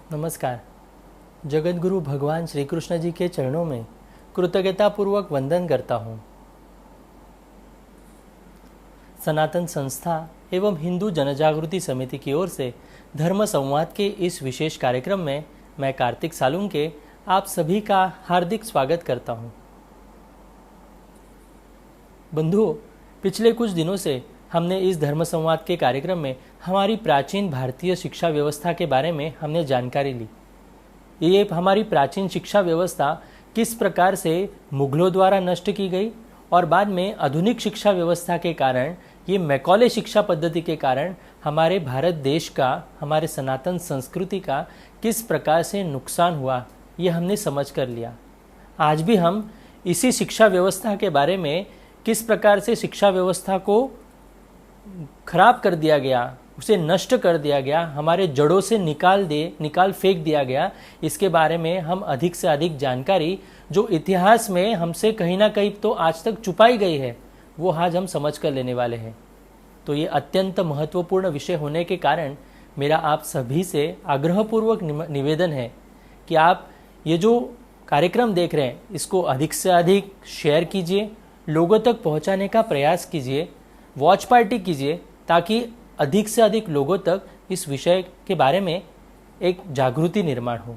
नमस्कार। जगतगुरु भगवान श्री कृष्ण जी के चरणों में कृतज्ञतापूर्वक वंदन करता हूँ। सनातन संस्था एवं हिंदू जनजागृति समिति की ओर से धर्म संवाद के इस विशेष कार्यक्रम में मैं कार्तिक सालुंके आप सभी का हार्दिक स्वागत करता हूँ। बंधुओं, पिछले कुछ दिनों से हमने इस धर्म संवाद के कार्यक्रम में हमारी प्राचीन भारतीय शिक्षा व्यवस्था के बारे में हमने जानकारी ली। ये हमारी प्राचीन शिक्षा व्यवस्था किस प्रकार से मुगलों द्वारा नष्ट की गई और बाद में आधुनिक शिक्षा व्यवस्था के कारण, ये मैकॉले शिक्षा पद्धति के कारण हमारे भारत देश का, हमारे सनातन संस्कृति का किस प्रकार से नुकसान हुआ, ये हमने समझ कर लिया। आज भी हम इसी शिक्षा व्यवस्था के बारे में, किस प्रकार से शिक्षा व्यवस्था को खराब कर दिया गया, उसे नष्ट कर दिया गया, हमारे जड़ों से निकाल फेंक दिया गया, इसके बारे में हम अधिक से अधिक जानकारी जो इतिहास में हमसे कहीं ना कहीं तो आज तक छुपाई गई है, वो आज हम समझ कर लेने वाले हैं। तो ये अत्यंत महत्वपूर्ण विषय होने के कारण मेरा आप सभी से आग्रहपूर्वक निवेदन है कि आप ये जो कार्यक्रम देख रहे हैं इसको अधिक से अधिक शेयर कीजिए, लोगों तक पहुंचाने का प्रयास कीजिए, वॉच पार्टी कीजिए, ताकि अधिक से अधिक लोगों तक इस विषय के बारे में एक जागृति निर्माण हो।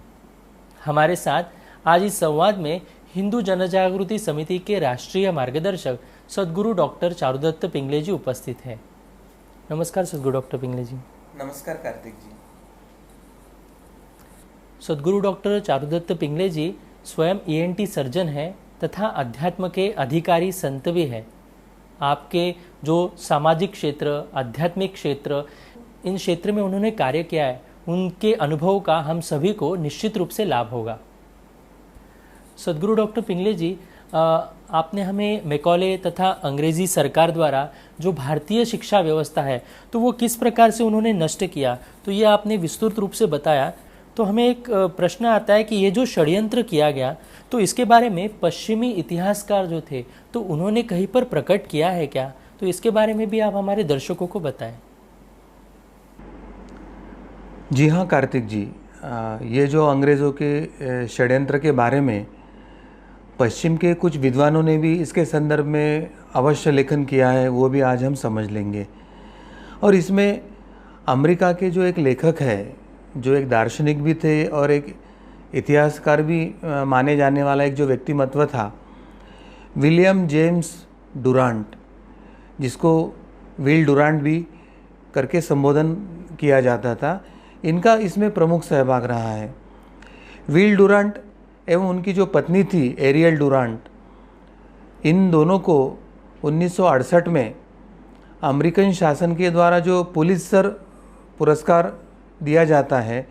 हमारे साथ आज इस संवाद में हिंदू जनजागृति समिति के राष्ट्रीय मार्गदर्शक सद्गुरु डॉक्टर चारुदत्त पिंगले जी उपस्थित हैं। नमस्कार सद्गुरु डॉक्टर पिंगले जी। नमस्कार कार्तिक जी। सद्गुरु डॉक्टर चारुदत्त पिंगले जी स्वयं ENT सर्जन हैं तथा अध्यात्म के अधिकारी संत भी हैं। आपके जो सामाजिक क्षेत्र, आध्यात्मिक क्षेत्र, इन क्षेत्र में उन्होंने कार्य किया है, उनके अनुभव का हम सभी को निश्चित रूप से लाभ होगा। सद्गुरु डॉक्टर पिंगले जी, आपने हमें मैकॉले तथा अंग्रेजी सरकार द्वारा जो भारतीय शिक्षा व्यवस्था है तो वो किस प्रकार से उन्होंने नष्ट किया, तो ये आपने विस्तृत रूप से बताया। तो हमें एक प्रश्न आता है कि ये जो षड्यंत्र किया गया, तो इसके बारे में पश्चिमी इतिहासकार जो थे तो उन्होंने कहीं पर प्रकट किया है क्या? तो इसके बारे में भी आप हमारे दर्शकों को बताएं। जी हाँ कार्तिक जी, ये जो अंग्रेज़ों के षड्यंत्र के बारे में पश्चिम के कुछ विद्वानों ने भी इसके संदर्भ में अवश्य लेखन किया है, वो भी आज हम समझ लेंगे। और इसमें अमेरिका के जो एक लेखक है, जो एक दार्शनिक भी थे और एक इतिहासकार भी माने जाने वाला एक जो व्यक्तिमत्व था, विलियम जेम्स डुरांट, जिसको विल डुरांट भी करके संबोधन किया जाता था, इनका इसमें प्रमुख सहभाग रहा है। विल डुरांट एवं उनकी जो पत्नी थी एरियल डुरांट, इन दोनों को 1968 में अमेरिकन शासन के द्वारा जो पुलित्ज़र पुरस्कार दिया जाता है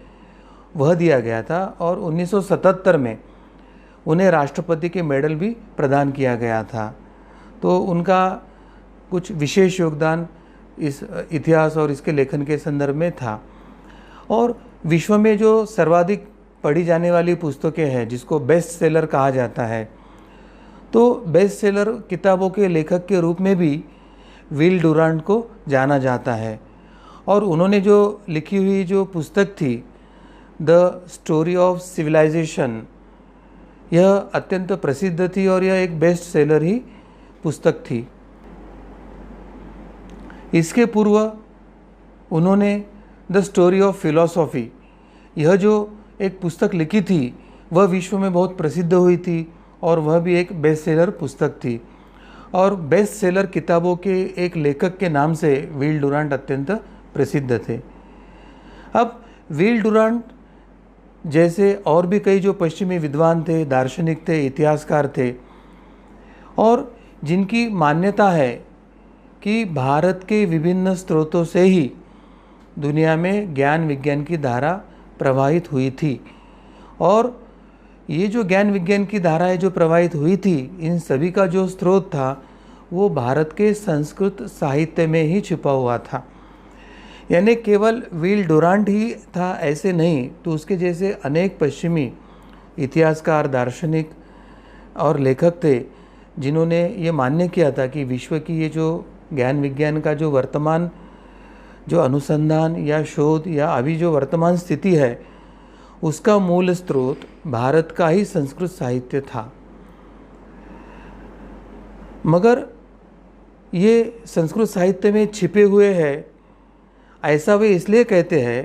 वह दिया गया था और 1977 में उन्हें राष्ट्रपति के मेडल भी प्रदान किया गया था। तो उनका कुछ विशेष योगदान इस इतिहास और इसके लेखन के संदर्भ में था। और विश्व में जो सर्वाधिक पढ़ी जाने वाली पुस्तकें हैं, जिसको बेस्ट सेलर कहा जाता है, तो बेस्ट सेलर किताबों के लेखक के रूप में भी विल डुरांट को जाना जाता है। और उन्होंने जो लिखी हुई जो पुस्तक थी द स्टोरी ऑफ सिविलाइजेशन, यह अत्यंत प्रसिद्ध थी और यह एक बेस्ट सेलर ही पुस्तक थी। इसके पूर्व उन्होंने द स्टोरी ऑफ फिलॉसफी, यह जो एक पुस्तक लिखी थी वह विश्व में बहुत प्रसिद्ध हुई थी और वह भी एक बेस्ट सेलर पुस्तक थी। और बेस्ट सेलर किताबों के एक लेखक के नाम से विल डुरांट अत्यंत प्रसिद्ध थे। अब विल डुरांट जैसे और भी कई जो पश्चिमी विद्वान थे, दार्शनिक थे, इतिहासकार थे, और जिनकी मान्यता है कि भारत के विभिन्न स्रोतों से ही दुनिया में ज्ञान विज्ञान की धारा प्रवाहित हुई थी। और ये जो ज्ञान विज्ञान की धाराएं जो प्रवाहित हुई थी, इन सभी का जो स्रोत था वो भारत के संस्कृत साहित्य में ही छिपा हुआ था। यानी केवल विल डुरांट ही था ऐसे नहीं, तो उसके जैसे अनेक पश्चिमी इतिहासकार, दार्शनिक और लेखक थे जिन्होंने ये मान्य किया था कि विश्व की ये जो ज्ञान विज्ञान का जो वर्तमान जो अनुसंधान या शोध या अभी जो वर्तमान स्थिति है उसका मूल स्रोत भारत का ही संस्कृत साहित्य था। मगर ये संस्कृत साहित्य में छिपे हुए हैं, ऐसा वे इसलिए कहते हैं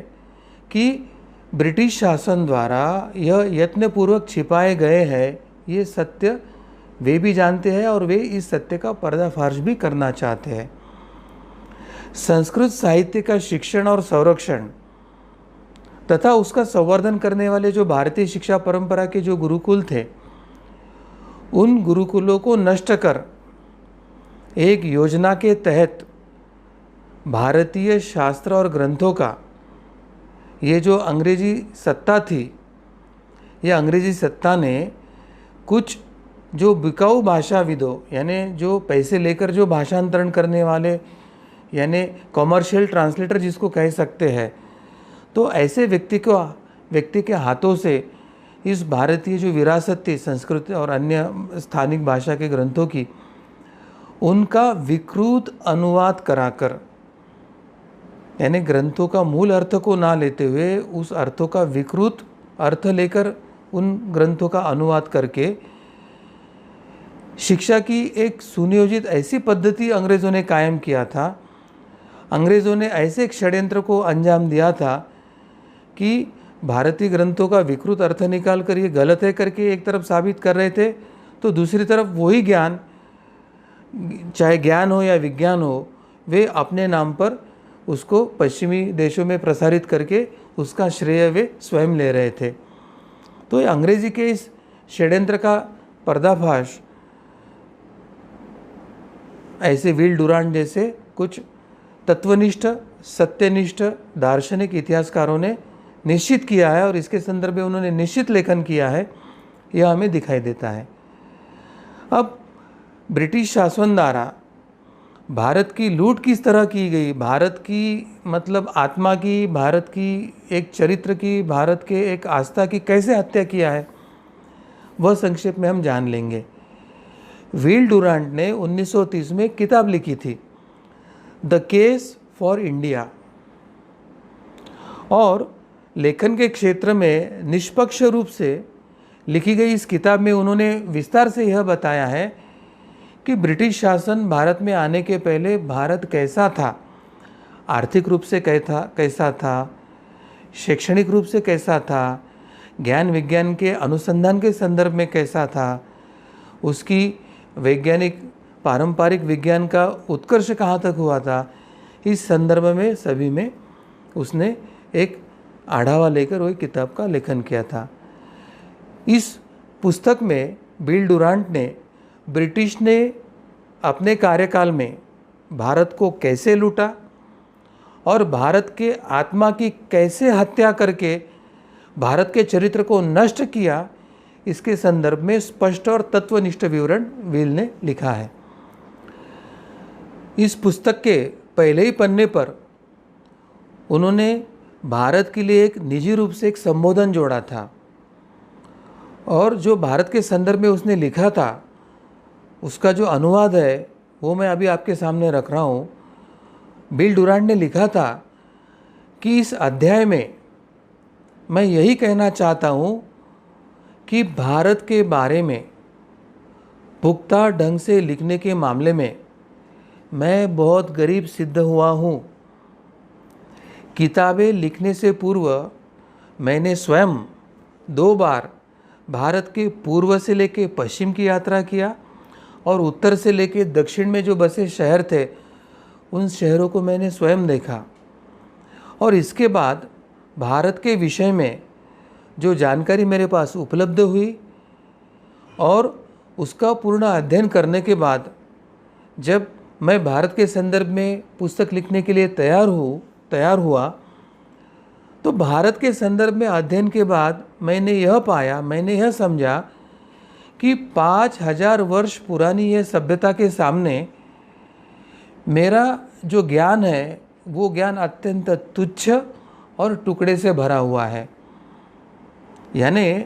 कि ब्रिटिश शासन द्वारा यह यत्नपूर्वक छिपाए गए हैं। ये सत्य वे भी जानते हैं और वे इस सत्य का पर्दाफाश भी करना चाहते हैं। संस्कृत साहित्य का शिक्षण और संरक्षण तथा उसका संवर्धन करने वाले जो भारतीय शिक्षा परंपरा के जो गुरुकुल थे, उन गुरुकुलों को नष्ट कर एक योजना के तहत भारतीय शास्त्र और ग्रंथों का ये जो अंग्रेजी सत्ता थी, यह अंग्रेजी सत्ता ने कुछ जो बिकाऊ भाषाविदों यानी जो पैसे लेकर जो भाषांतरण करने वाले यानी कॉमर्शियल ट्रांसलेटर जिसको कह सकते हैं, तो ऐसे व्यक्ति के हाथों से इस भारतीय जो विरासत थी संस्कृत और अन्य स्थानिक भाषा के ग्रंथों की, उनका विकृत अनुवाद कराकर यानी ग्रंथों का मूल अर्थ को ना लेते हुए उस अर्थों का विकृत अर्थ लेकर उन ग्रंथों का अनुवाद करके शिक्षा की एक सुनियोजित ऐसी पद्धति अंग्रेज़ों ने कायम किया था। अंग्रेज़ों ने ऐसे एक षड्यंत्र को अंजाम दिया था कि भारतीय ग्रंथों का विकृत अर्थ निकाल कर ये गलत है करके एक तरफ साबित कर रहे थे, तो दूसरी तरफ वही ज्ञान, चाहे ज्ञान हो या विज्ञान हो, वे अपने नाम पर उसको पश्चिमी देशों में प्रसारित करके उसका श्रेय वे स्वयं ले रहे थे। तो ये अंग्रेजी के इस षड्यंत्र का पर्दाफाश ऐसे विल डुरांट जैसे कुछ तत्वनिष्ठ सत्यनिष्ठ दार्शनिक इतिहासकारों ने निश्चित किया है और इसके संदर्भ में उन्होंने निश्चित लेखन किया है, यह हमें दिखाई देता है। अब ब्रिटिश शासन द्वारा भारत की लूट किस तरह की गई, भारत की मतलब आत्मा की, भारत की एक चरित्र की, भारत के एक आस्था की कैसे हत्या किया है, वह संक्षेप में हम जान लेंगे। विल डुरांट ने 1930 में किताब लिखी थी, द केस फॉर इंडिया, और लेखन के क्षेत्र में निष्पक्ष रूप से लिखी गई इस किताब में उन्होंने विस्तार से यह बताया है कि ब्रिटिश शासन भारत में आने के पहले भारत कैसा था, आर्थिक रूप से कैसा था, शैक्षणिक रूप से कैसा था, ज्ञान विज्ञान के अनुसंधान के संदर्भ में कैसा था, उसकी वैज्ञानिक पारंपरिक विज्ञान का उत्कर्ष कहाँ तक हुआ था, इस संदर्भ में सभी में उसने एक आढ़ावा लेकर वही किताब का लेखन किया था। इस पुस्तक में विल डुरांट ने ब्रिटिश ने अपने कार्यकाल में भारत को कैसे लूटा और भारत के आत्मा की कैसे हत्या करके भारत के चरित्र को नष्ट किया, इसके संदर्भ में स्पष्ट और तत्वनिष्ठ विवरण विल ने लिखा है। इस पुस्तक के पहले ही पन्ने पर उन्होंने भारत के लिए एक निजी रूप से एक संबोधन जोड़ा था और जो भारत के संदर्भ में उसने लिखा था, उसका जो अनुवाद है वो मैं अभी आपके सामने रख रहा हूँ। विल डुरांट ने लिखा था कि इस अध्याय में मैं यही कहना चाहता हूँ कि भारत के बारे में पुख्ता ढंग से लिखने के मामले में मैं बहुत गरीब सिद्ध हुआ हूँ। किताबें लिखने से पूर्व मैंने स्वयं 2 बार भारत के पूर्व से लेकर पश्चिम की यात्रा किया और उत्तर से लेकर दक्षिण में जो बसे शहर थे उन शहरों को मैंने स्वयं देखा और इसके बाद भारत के विषय में जो जानकारी मेरे पास उपलब्ध हुई और उसका पूर्ण अध्ययन करने के बाद जब मैं भारत के संदर्भ में पुस्तक लिखने के लिए तैयार हुआ तो भारत के संदर्भ में अध्ययन के बाद मैंने यह समझा कि 5000 वर्ष पुरानी यह सभ्यता के सामने मेरा जो ज्ञान है वो ज्ञान अत्यंत तुच्छ और टुकड़े से भरा हुआ है। यानी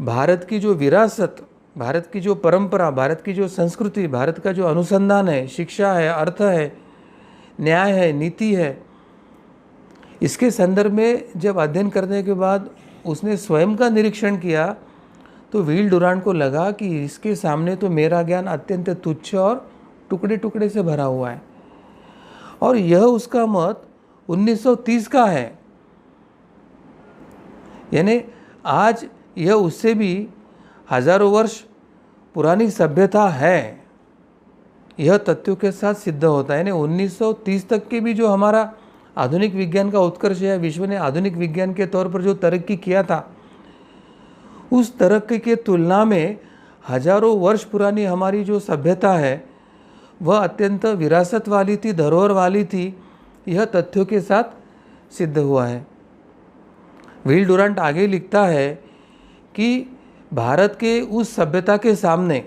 भारत की जो विरासत, भारत की जो परंपरा, भारत की जो संस्कृति, भारत का जो अनुसंधान है, शिक्षा है, अर्थ है, न्याय है, नीति है, इसके संदर्भ में जब अध्ययन करने के बाद उसने स्वयं का निरीक्षण किया तो व्हील डुरांट को लगा कि इसके सामने तो मेरा ज्ञान अत्यंत तुच्छ और टुकड़े टुकड़े से भरा हुआ है, और यह उसका मत 1930 का है। यानी आज यह उससे भी हजारों वर्ष पुरानी सभ्यता है, यह तथ्यों के साथ सिद्ध होता है। यानी 1930 तक के भी जो हमारा आधुनिक विज्ञान का उत्कर्ष है, विश्व ने आधुनिक विज्ञान के तौर पर जो तरक्की किया था, उस तरक्की के तुलना में हजारों वर्ष पुरानी हमारी जो सभ्यता है वह अत्यंत विरासत वाली थी, धरोहर वाली थी, यह तथ्यों के साथ सिद्ध हुआ है। व्हील डुरांट आगे लिखता है कि भारत के उस सभ्यता के सामने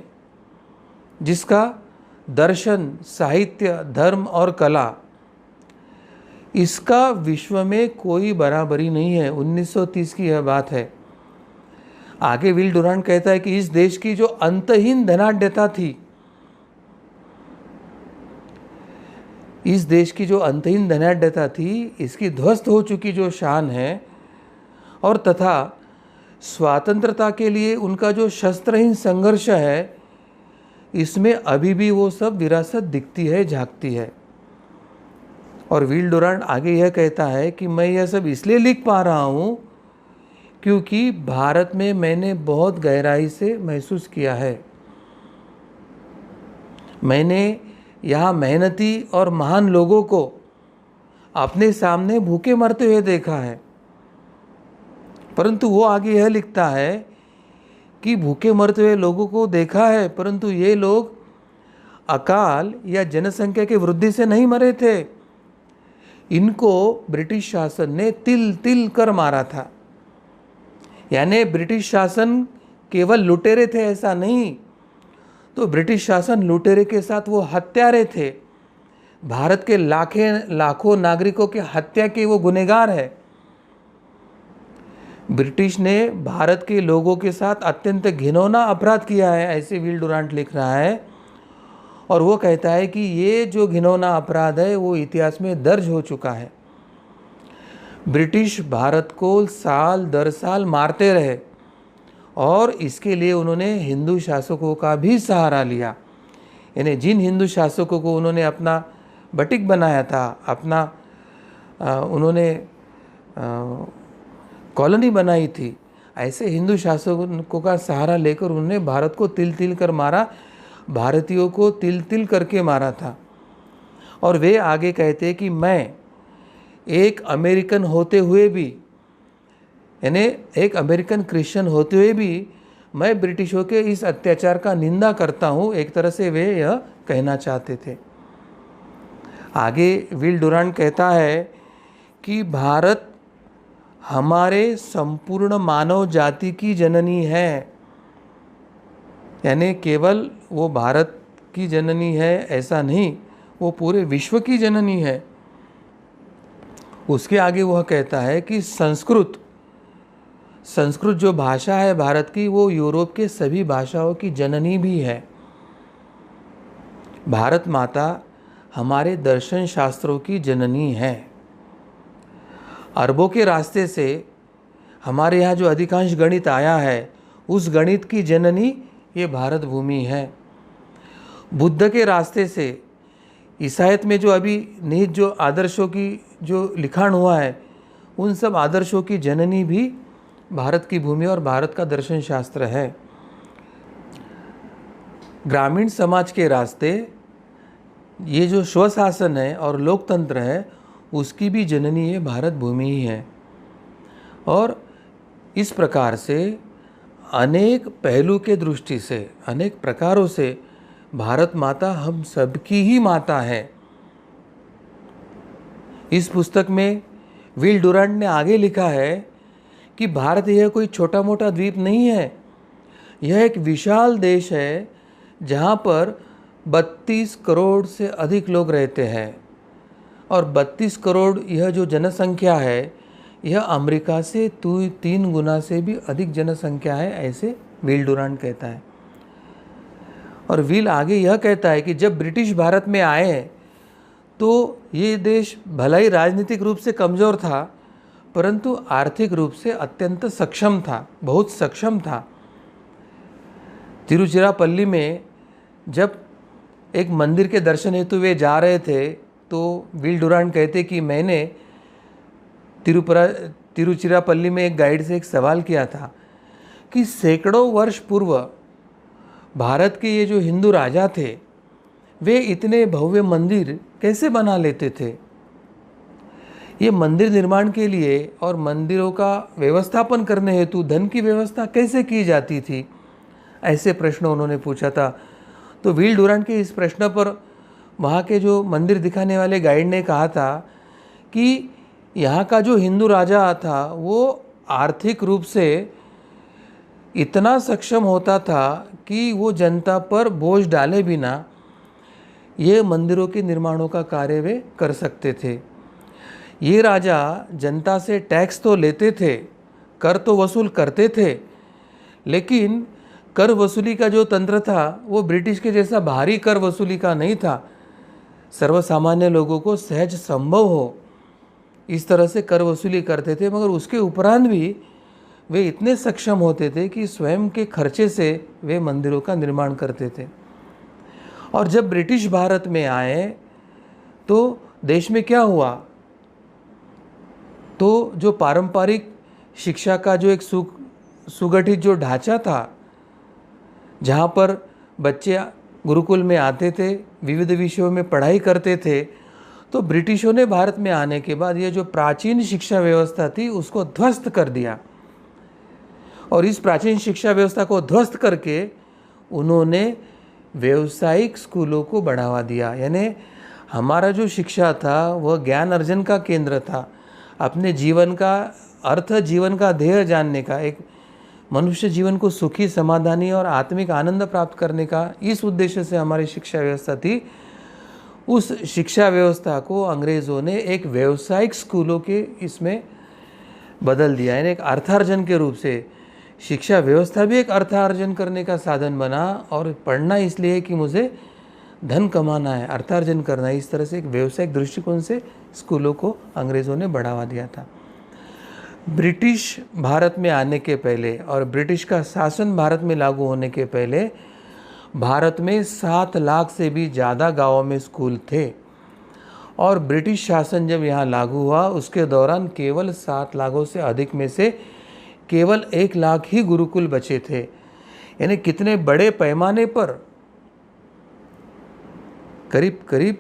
जिसका दर्शन, साहित्य, धर्म और कला, इसका विश्व में कोई बराबरी नहीं है। 1930 की यह बात है। आगे व्हील डुरांट कहता है कि इस देश की जो अंतहीन धनाढ्यता थी, इस देश की जो अंतहीन धनाढ्यता थी, इसकी ध्वस्त हो चुकी जो शान है और तथा स्वतंत्रता के लिए उनका जो शस्त्रहीन संघर्ष है, इसमें अभी भी वो सब विरासत दिखती है, झांकती है। और व्हील डुरांट आगे यह कहता है कि मैं यह सब इसलिए लिख पा रहा हूँ क्योंकि भारत में मैंने बहुत गहराई से महसूस किया है। मैंने यहाँ मेहनती और महान लोगों को अपने सामने भूखे मरते हुए देखा है। परंतु वो आगे यह लिखता है कि भूखे मरते हुए लोगों को देखा है, परंतु ये लोग अकाल या जनसंख्या की वृद्धि से नहीं मरे थे। इनको ब्रिटिश शासन ने तिल तिल कर मारा था। यानी ब्रिटिश शासन केवल लुटेरे थे ऐसा नहीं, तो ब्रिटिश शासन लुटेरे के साथ वो हत्यारे थे। भारत के लाखों नागरिकों की हत्या के वो गुनहगार है। ब्रिटिश ने भारत के लोगों के साथ अत्यंत घिनौना अपराध किया है, ऐसे व्हील डुरांट लिख रहा है। और वो कहता है कि ये जो घिनौना अपराध है वो इतिहास में दर्ज हो चुका है। ब्रिटिश भारत को साल दर साल मारते रहे और इसके लिए उन्होंने हिंदू शासकों का भी सहारा लिया। यानी जिन हिंदू शासकों को उन्होंने अपना बटिक बनाया था, अपना उन्होंने कॉलोनी बनाई थी, ऐसे हिंदू शासकों का सहारा लेकर उन्होंने भारत को तिल तिल कर मारा, भारतीयों को तिल तिल करके मारा था। और वे आगे कहते कि मैं एक अमेरिकन होते हुए भी, यानी एक अमेरिकन क्रिश्चियन होते हुए भी मैं ब्रिटिशों के इस अत्याचार का निंदा करता हूँ। एक तरह से वे यह कहना चाहते थे। आगे व्हील डुरांट कहता है कि भारत हमारे संपूर्ण मानव जाति की जननी है। यानी केवल वो भारत की जननी है ऐसा नहीं, वो पूरे विश्व की जननी है। उसके आगे वह कहता है कि संस्कृत जो भाषा है भारत की, वो यूरोप के सभी भाषाओं की जननी भी है। भारत माता हमारे दर्शन शास्त्रों की जननी है। अरबों के रास्ते से हमारे यहाँ जो अधिकांश गणित आया है, उस गणित की जननी ये भारत भूमि है। बुद्ध के रास्ते से ईसाईयत में जो अभी निहित जो आदर्शों की जो लिखाण हुआ है, उन सब आदर्शों की जननी भी भारत की भूमि और भारत का दर्शन शास्त्र है। ग्रामीण समाज के रास्ते ये जो स्वशासन है और लोकतंत्र है, उसकी भी जननी ये भारत भूमि ही है। और इस प्रकार से अनेक पहलू के दृष्टि से, अनेक प्रकारों से भारत माता हम सबकी ही माता है। इस पुस्तक में व्हील डुरांट ने आगे लिखा है कि भारत यह कोई छोटा मोटा द्वीप नहीं है, यह एक विशाल देश है जहाँ पर 32 करोड़ से अधिक लोग रहते हैं। और 32 करोड़ यह जो जनसंख्या है, यह अमेरिका से 3 गुना से भी अधिक जनसंख्या है, ऐसे व्हील डुरांट कहता है। और व्हील आगे यह कहता है कि जब ब्रिटिश भारत में आए तो ये देश भला ही राजनीतिक रूप से कमज़ोर था, परंतु आर्थिक रूप से अत्यंत सक्षम था, बहुत सक्षम था। तिरुचिरापल्ली में जब एक मंदिर के दर्शन हेतु वे जा रहे थे तो विल डुरांट कहते कि मैंने तिरुचिरापल्ली में एक गाइड से एक सवाल किया था कि सैकड़ों वर्ष पूर्व भारत के ये जो हिंदू राजा थे वे इतने भव्य मंदिर कैसे बना लेते थे। ये मंदिर निर्माण के लिए और मंदिरों का व्यवस्थापन करने हेतु धन की व्यवस्था कैसे की जाती थी, ऐसे प्रश्न उन्होंने पूछा था। तो विल डुरांट के इस प्रश्न पर वहाँ के जो मंदिर दिखाने वाले गाइड ने कहा था कि यहाँ का जो हिंदू राजा था वो आर्थिक रूप से इतना सक्षम होता था कि वो जनता पर बोझ डाले बिना ये मंदिरों के निर्माणों का कार्य वे कर सकते थे। ये राजा जनता से टैक्स तो लेते थे, कर तो वसूल करते थे, लेकिन कर वसूली का जो तंत्र था वो ब्रिटिश के जैसा भारी कर वसूली का नहीं था। सर्वसामान्य लोगों को सहज संभव हो इस तरह से कर वसूली करते थे, मगर उसके उपरांत भी वे इतने सक्षम होते थे कि स्वयं के खर्चे से वे मंदिरों का निर्माण करते थे। और जब ब्रिटिश भारत में आए तो देश में क्या हुआ, तो जो पारंपरिक शिक्षा का जो एक सुगठित जो ढांचा था, जहाँ पर बच्चे गुरुकुल में आते थे, विविध विषयों में पढ़ाई करते थे, तो ब्रिटिशों ने भारत में आने के बाद ये जो प्राचीन शिक्षा व्यवस्था थी उसको ध्वस्त कर दिया। और इस प्राचीन शिक्षा व्यवस्था को ध्वस्त करके उन्होंने व्यावसायिक स्कूलों को बढ़ावा दिया। यानी हमारा जो शिक्षा था वह ज्ञान अर्जन का केंद्र था, अपने जीवन का अर्थ, जीवन का ध्येय जानने का, एक मनुष्य जीवन को सुखी, समाधानी और आत्मिक आनंद प्राप्त करने का, इस उद्देश्य से हमारी शिक्षा व्यवस्था थी। उस शिक्षा व्यवस्था को अंग्रेज़ों ने एक व्यावसायिक स्कूलों के इसमें बदल दिया। यानी एक अर्थार्जन के रूप से शिक्षा व्यवस्था भी एक अर्थार्जन करने का साधन बना, और पढ़ना इसलिए कि मुझे धन कमाना है, अर्थार्जन करना है। इस तरह से एक व्यावसायिक दृष्टिकोण से स्कूलों को अंग्रेज़ों ने बढ़ावा दिया था। ब्रिटिश भारत में आने के पहले और ब्रिटिश का शासन भारत में लागू होने के पहले भारत में 7 लाख से भी ज़्यादा गाँवों में स्कूल थे, और ब्रिटिश शासन जब यहाँ लागू हुआ उसके दौरान केवल 7 लाखों से अधिक में से केवल 1 लाख ही गुरुकुल बचे थे। यानी कितने बड़े पैमाने पर करीब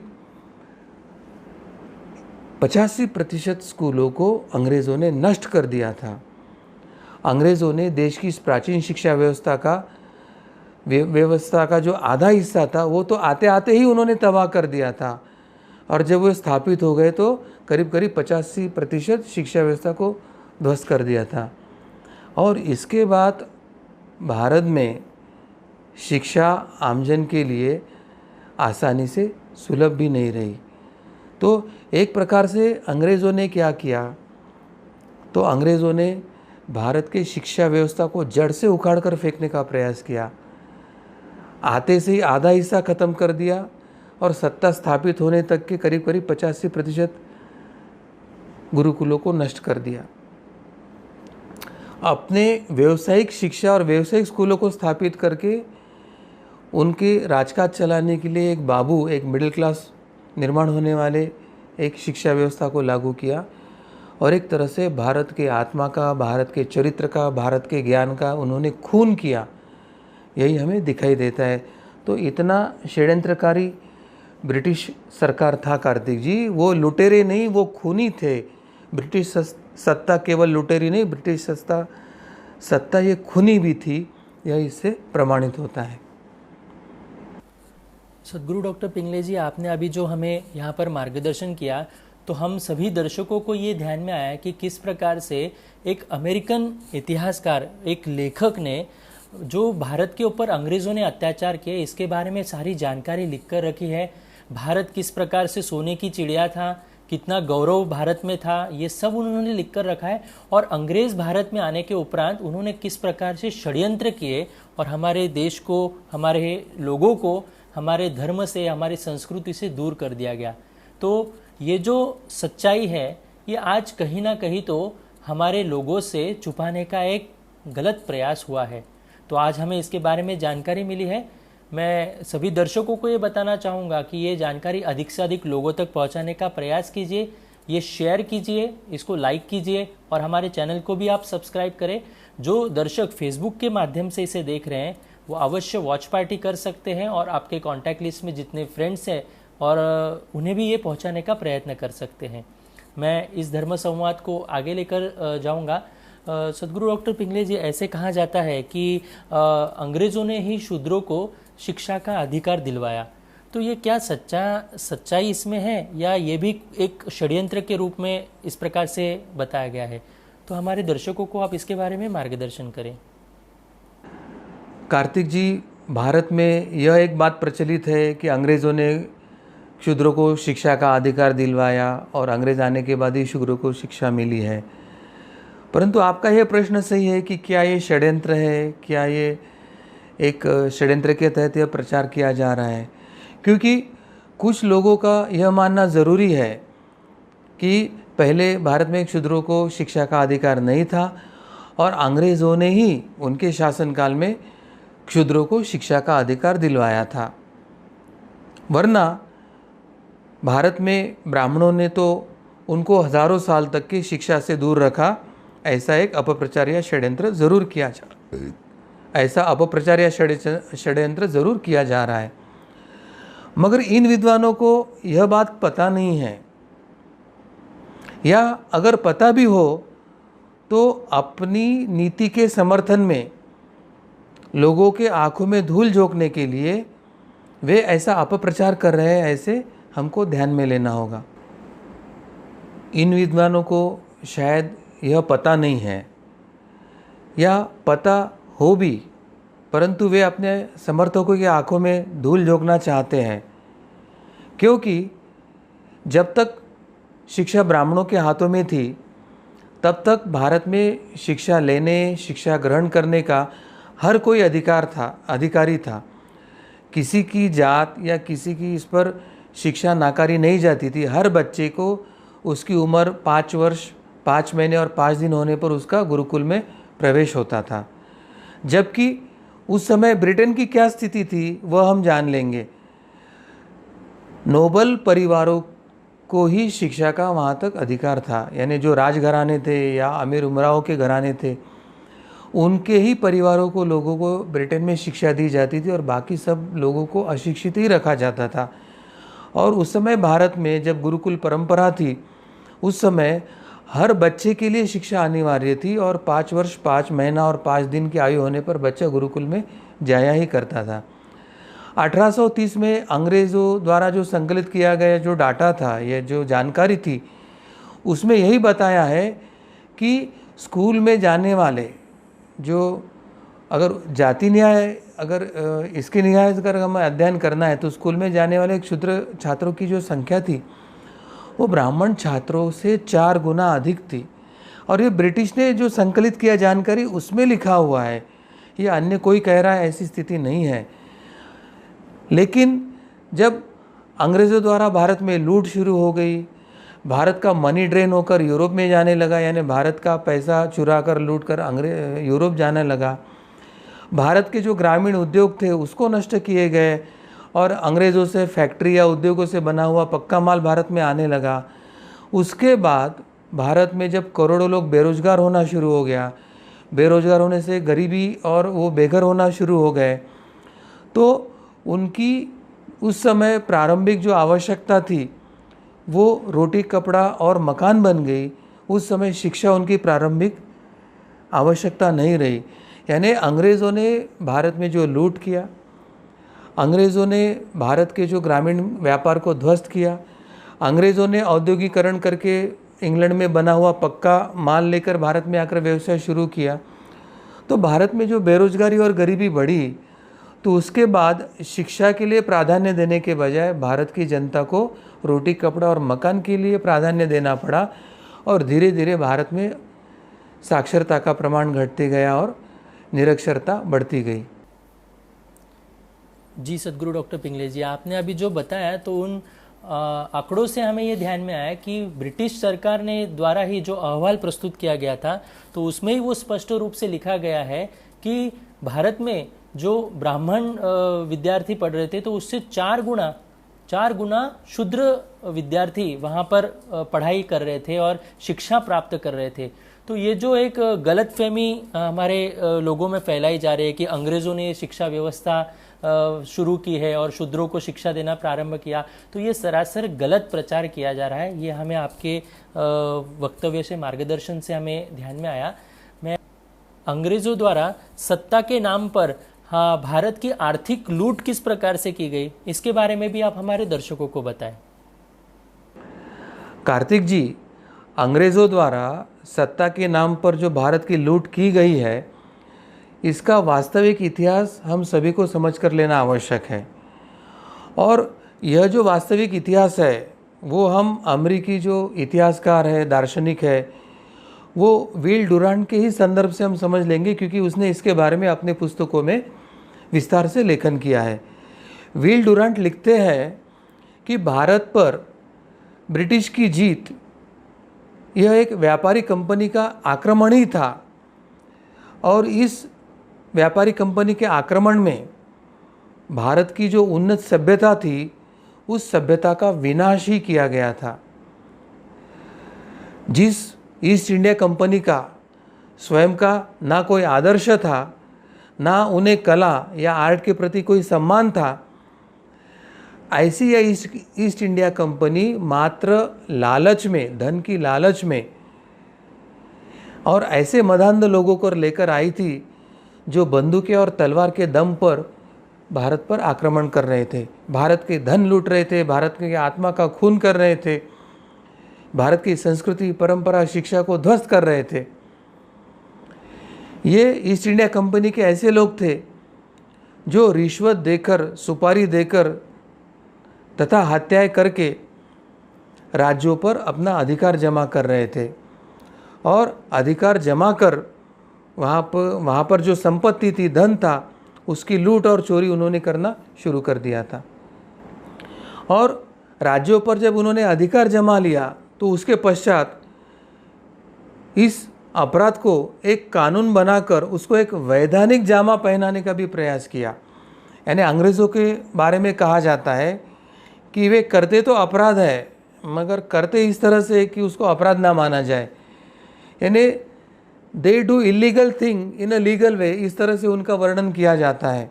85% स्कूलों को अंग्रेज़ों ने नष्ट कर दिया था। अंग्रेज़ों ने देश की इस प्राचीन शिक्षा व्यवस्था का जो आधा हिस्सा था वो तो आते आते ही उन्होंने तबाह कर दिया था, और जब वो स्थापित हो गए तो करीब 85% शिक्षा व्यवस्था को ध्वस्त कर दिया था। और इसके बाद भारत में शिक्षा आमजन के लिए आसानी से सुलभ भी नहीं रही। तो एक प्रकार से अंग्रेज़ों ने क्या किया, तो अंग्रेज़ों ने भारत के शिक्षा व्यवस्था को जड़ से उखाड़ कर फेंकने का प्रयास किया। आते से ही आधा हिस्सा ख़त्म कर दिया, और सत्ता स्थापित होने तक के करीब 85% गुरुकुलों को नष्ट कर दिया। अपने व्यावसायिक शिक्षा और व्यावसायिक स्कूलों को स्थापित करके उनके राजकाज चलाने के लिए एक बाबू, एक मिडिल क्लास निर्माण होने वाले एक शिक्षा व्यवस्था को लागू किया, और एक तरह से भारत के आत्मा का, भारत के चरित्र का, भारत के ज्ञान का उन्होंने खून किया। यही हमें दिखाई देता है। तो इतना षड्यंत्रकारी ब्रिटिश सरकार था कार्तिक जी, वो लुटेरे नहीं, वो खूनी थे। ब्रिटिश सत्ता केवल लुटेरी नहीं, ब्रिटिश सत्ता ये खूनी भी थी, यह इससे प्रमाणित होता है। सदगुरु डॉक्टर पिंगले जी, आपने अभी जो हमें यहाँ पर मार्गदर्शन किया, तो हम सभी दर्शकों को ये ध्यान में आया कि किस प्रकार से एक अमेरिकन इतिहासकार, एक लेखक ने जो भारत के ऊपर अंग्रेज़ों ने अत्याचार किए इसके बारे में सारी जानकारी लिखकर रखी है। भारत किस प्रकार से सोने की चिड़िया था, कितना गौरव भारत में था, ये सब उन्होंने लिखकर रखा है। और अंग्रेज़ भारत में आने के उपरांत उन्होंने किस प्रकार से षड्यंत्र किए और हमारे देश को, हमारे लोगों को हमारे धर्म से, हमारी संस्कृति से दूर कर दिया गया। तो ये जो सच्चाई है ये आज कहीं ना कहीं तो हमारे लोगों से छुपाने का एक गलत प्रयास हुआ है। तो आज हमें इसके बारे में जानकारी मिली है। मैं सभी दर्शकों को ये बताना चाहूँगा कि ये जानकारी अधिक से अधिक लोगों तक पहुँचाने का प्रयास कीजिए, ये शेयर कीजिए, इसको लाइक कीजिए और हमारे चैनल को भी आप सब्सक्राइब करें। जो दर्शक फेसबुक के माध्यम से इसे देख रहे हैं वो अवश्य वॉच पार्टी कर सकते हैं और आपके कॉन्टैक्ट लिस्ट में जितने फ्रेंड्स हैं और उन्हें भी ये पहुंचाने का प्रयत्न कर सकते हैं। मैं इस धर्म संवाद को आगे लेकर जाऊंगा। सदगुरु डॉक्टर पिंगले जी, ऐसे कहा जाता है कि अंग्रेज़ों ने ही शूद्रों को शिक्षा का अधिकार दिलवाया, तो ये क्या सच्चाई इसमें है या ये भी एक षड्यंत्र के रूप में इस प्रकार से बताया गया है? तो हमारे दर्शकों को आप इसके बारे में मार्गदर्शन करें। कार्तिक जी, भारत में यह एक बात प्रचलित है कि अंग्रेज़ों ने शूद्रों को शिक्षा का अधिकार दिलवाया और अंग्रेज़ आने के बाद ही शूद्रों को शिक्षा मिली है। परंतु आपका यह प्रश्न सही है कि क्या ये षड्यंत्र है, क्या ये एक षड्यंत्र के तहत यह प्रचार किया जा रहा है? क्योंकि कुछ लोगों का यह मानना ज़रूरी है कि पहले भारत में शूद्रों को शिक्षा का अधिकार नहीं था और अंग्रेज़ों ने ही उनके शासनकाल में शूद्रों को शिक्षा का अधिकार दिलवाया था। वरना भारत में ब्राह्मणों ने तो उनको हज़ारों साल तक की शिक्षा से दूर रखा। ऐसा एक अपप्रचार या षड्यंत्र ज़रूर किया जा रहा है। मगर इन विद्वानों को यह बात पता नहीं है, या अगर पता भी हो तो अपनी नीति के समर्थन में लोगों के आंखों में धूल झोंकने के लिए वे ऐसा अपप्रचार कर रहे हैं, ऐसे हमको ध्यान में लेना होगा। इन विद्वानों को शायद यह पता नहीं है, या पता हो भी परंतु वे अपने समर्थकों की आंखों में धूल झोंकना चाहते हैं, क्योंकि जब तक शिक्षा ब्राह्मणों के हाथों में थी तब तक भारत में शिक्षा लेने, शिक्षा ग्रहण करने का हर कोई अधिकारी था। किसी की जात या किसी की इस पर शिक्षा नाकारी नहीं जाती थी। हर बच्चे को उसकी उम्र 5 वर्ष 5 महीने और 5 दिन होने पर उसका गुरुकुल में प्रवेश होता था। जबकि उस समय ब्रिटेन की क्या स्थिति थी वह हम जान लेंगे। नोबल परिवारों को ही शिक्षा का वहाँ तक अधिकार था, यानी जो राजघराने थे या अमीर उमराव के घराने थे उनके ही परिवारों को, लोगों को ब्रिटेन में शिक्षा दी जाती थी और बाकी सब लोगों को अशिक्षित ही रखा जाता था। और उस समय भारत में जब गुरुकुल परंपरा थी उस समय हर बच्चे के लिए शिक्षा अनिवार्य थी और 5 वर्ष 5 महीना और 5 दिन की आयु होने पर बच्चा गुरुकुल में जाया ही करता था। 1830 में अंग्रेज़ों द्वारा जो संकलित किया गया जो डाटा था, ये जो जानकारी थी, उसमें यही बताया है कि स्कूल में जाने वाले जो, अगर जाति न्याय, अगर इसके न्याय अगर हमें अध्ययन करना है तो स्कूल में जाने वाले क्षुद्र छात्रों की जो संख्या थी वो ब्राह्मण छात्रों से 4 गुना अधिक थी। और ये ब्रिटिश ने जो संकलित किया जानकारी उसमें लिखा हुआ है, ये अन्य कोई कह रहा है ऐसी स्थिति नहीं है। लेकिन जब अंग्रेज़ों द्वारा भारत में लूट शुरू हो गई, भारत का मनी ड्रेन होकर यूरोप में जाने लगा, यानी भारत का पैसा चुरा कर लूट कर यूरोप जाने लगा, भारत के जो ग्रामीण उद्योग थे उसको नष्ट किए गए और अंग्रेज़ों से फैक्ट्री या उद्योगों से बना हुआ पक्का माल भारत में आने लगा। उसके बाद भारत में जब करोड़ों लोग बेरोज़गार होना शुरू हो गया, बेरोज़गार होने से गरीबी और वो बेघर होना शुरू हो गए, तो उनकी उस समय प्रारंभिक जो आवश्यकता थी वो रोटी, कपड़ा और मकान बन गई। उस समय शिक्षा उनकी प्रारंभिक आवश्यकता नहीं रही। यानी अंग्रेज़ों ने भारत में जो लूट किया, अंग्रेज़ों ने भारत के जो ग्रामीण व्यापार को ध्वस्त किया, अंग्रेज़ों ने औद्योगिकरण करके इंग्लैंड में बना हुआ पक्का माल लेकर भारत में आकर व्यवसाय शुरू किया, तो भारत में जो बेरोजगारी और गरीबी बढ़ी, तो उसके बाद शिक्षा के लिए प्राधान्य देने के बजाय भारत की जनता को रोटी, कपड़ा और मकान के लिए प्राधान्य देना पड़ा और धीरे धीरे भारत में साक्षरता का प्रमाण घटते गया और निरक्षरता बढ़ती गई। जी सदगुरु डॉक्टर पिंगले जी, आपने अभी जो बताया तो उन आंकड़ों से हमें ये ध्यान में आया कि ब्रिटिश सरकार ने द्वारा ही जो अहवाल प्रस्तुत किया गया था, तो उसमें ही वो स्पष्ट रूप से लिखा गया है कि भारत में जो ब्राह्मण विद्यार्थी पढ़ रहे थे, तो उससे 4 गुना शूद्र विद्यार्थी वहाँ पर पढ़ाई कर रहे थे और शिक्षा प्राप्त कर रहे थे। तो ये जो एक गलतफहमी हमारे लोगों में फैलाई जा रही है कि अंग्रेज़ों ने शिक्षा व्यवस्था शुरू की है और शूद्रों को शिक्षा देना प्रारंभ किया, तो ये सरासर गलत प्रचार किया जा रहा है। ये हमें आपके वक्तव्य से, मार्गदर्शन से हमें ध्यान में आया। मैं अंग्रेज़ों द्वारा सत्ता के नाम पर भारत की आर्थिक लूट किस प्रकार से की गई, इसके बारे में भी आप हमारे दर्शकों को बताएं। कार्तिक जी, अंग्रेज़ों द्वारा सत्ता के नाम पर जो भारत की लूट की गई है, इसका वास्तविक इतिहास हम सभी को समझ कर लेना आवश्यक है। और यह जो वास्तविक इतिहास है वो हम अमेरिकी जो इतिहासकार है, दार्शनिक है, वो विल डुरांट के ही संदर्भ से हम समझ लेंगे, क्योंकि उसने इसके बारे में अपने पुस्तकों में विस्तार से लेखन किया है। विल डुरांट लिखते हैं कि भारत पर ब्रिटिश की जीत यह एक व्यापारी कंपनी का आक्रमण ही था, और इस व्यापारी कंपनी के आक्रमण में भारत की जो उन्नत सभ्यता थी, उस सभ्यता का विनाश ही किया गया था। जिस ईस्ट इंडिया कंपनी का स्वयं का ना कोई आदर्श था, ना उन्हें कला या आर्ट के प्रति कोई सम्मान था, ऐसी यह ईस्ट इंडिया कंपनी मात्र लालच में, धन की लालच में, और ऐसे मदान्ध लोगों को लेकर आई थी जो बंदूकें और तलवार के दम पर भारत पर आक्रमण कर रहे थे, भारत के धन लूट रहे थे, भारत की आत्मा का खून कर रहे थे, भारत की संस्कृति, परंपरा, शिक्षा को ध्वस्त कर रहे थे। ये ईस्ट इंडिया कंपनी के ऐसे लोग थे जो रिश्वत देकर, सुपारी देकर तथा हत्याएं करके राज्यों पर अपना अधिकार जमा कर रहे थे, और अधिकार जमा कर वहाँ पर जो संपत्ति थी, धन था, उसकी लूट और चोरी उन्होंने करना शुरू कर दिया था। और राज्यों पर जब उन्होंने अधिकार जमा लिया, तो उसके पश्चात इस अपराध को एक कानून बनाकर उसको एक वैधानिक जामा पहनाने का भी प्रयास किया। यानी अंग्रेज़ों के बारे में कहा जाता है कि वे करते तो अपराध है, मगर करते इस तरह से कि उसको अपराध ना माना जाए। यानी they do illegal thing in a legal way, इस तरह से उनका वर्णन किया जाता है।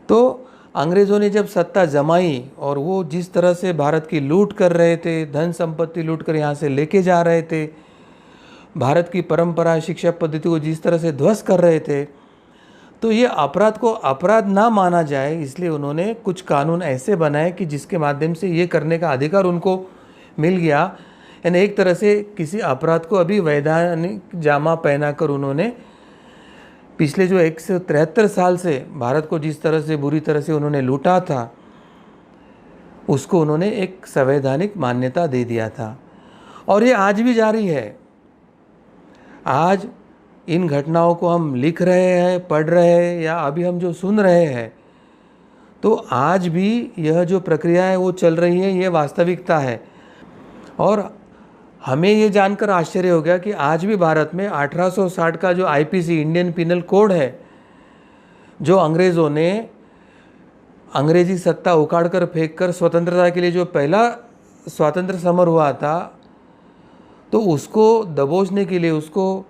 तो अंग्रेज़ों ने जब सत्ता जमाई और वो जिस तरह से भारत की लूट कर रहे थे, धन संपत्ति लूट कर यहाँ से लेके जा रहे थे, भारत की परंपरा, शिक्षा पद्धति को जिस तरह से ध्वस्त कर रहे थे, तो ये अपराध को अपराध ना माना जाए, इसलिए उन्होंने कुछ कानून ऐसे बनाए कि जिसके माध्यम से ये करने का अधिकार उनको मिल गया। यानी एक तरह से किसी अपराध को अभी वैधानिक जामा पहनाकर उन्होंने पिछले जो 173 साल से भारत को जिस तरह से बुरी तरह से उन्होंने लूटा था, उसको उन्होंने एक संवैधानिक मान्यता दे दिया था। और ये आज भी जारी है। आज इन घटनाओं को हम लिख रहे हैं, पढ़ रहे हैं, या अभी हम जो सुन रहे हैं, तो आज भी यह जो प्रक्रिया है वो चल रही है, ये वास्तविकता है। और हमें ये जानकर आश्चर्य हो गया कि आज भी भारत में 1860 का जो आईपीसी, इंडियन पिनल कोड है, जो अंग्रेज़ों ने अंग्रेजी सत्ता उखाड़कर फेंककर स्वतंत्रता के लिए जो पहला स्वातंत्र समर हुआ था, तो उसको दबोचने के लिए, उसको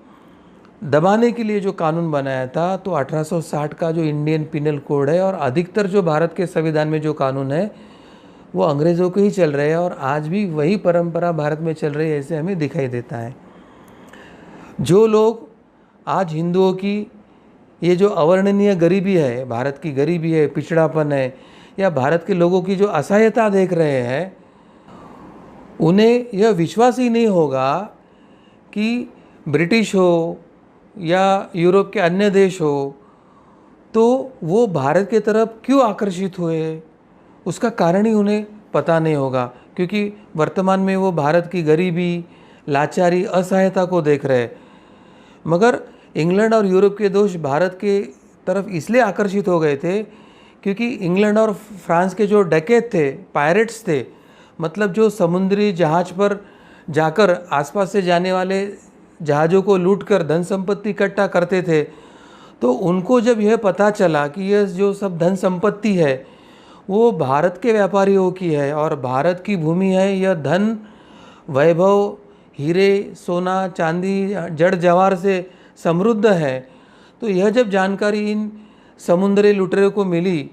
दबाने के लिए जो कानून बनाया था, तो 1860 का जो इंडियन पिनल कोड है और अधिकतर जो भारत के संविधान में जो कानून है वो अंग्रेज़ों के ही चल रहे हैं, और आज भी वही परंपरा भारत में चल रही है, ऐसे हमें दिखाई देता है। जो लोग आज हिंदुओं की ये जो अवर्णनीय गरीबी है, भारत की गरीबी है, पिछड़ापन है, या भारत के लोगों की जो असहायता देख रहे हैं, उन्हें यह विश्वास ही नहीं होगा कि ब्रिटिश हो या यूरोप के अन्य देश हो, तो वो भारत के तरफ क्यों आकर्षित हुए, उसका कारण ही उन्हें पता नहीं होगा। क्योंकि वर्तमान में वो भारत की गरीबी, लाचारी, असहायता को देख रहे हैं। मगर इंग्लैंड और यूरोप के देश भारत के तरफ इसलिए आकर्षित हो गए थे क्योंकि इंग्लैंड और फ्रांस के जो डकैत थे, पायरेट्स थे, मतलब जो समुद्री जहाज पर जाकर आसपास से जाने वाले जहाज़ों को लूटकर धन संपत्ति इकट्ठा करते थे, तो उनको जब यह पता चला कि यह जो सब धन संपत्ति है वो भारत के व्यापारियों की है और भारत की भूमि है, यह धन वैभव हीरे सोना चांदी जड़ जवाहर से समृद्ध है, तो यह जब जानकारी इन समुद्री लुटेरों को मिली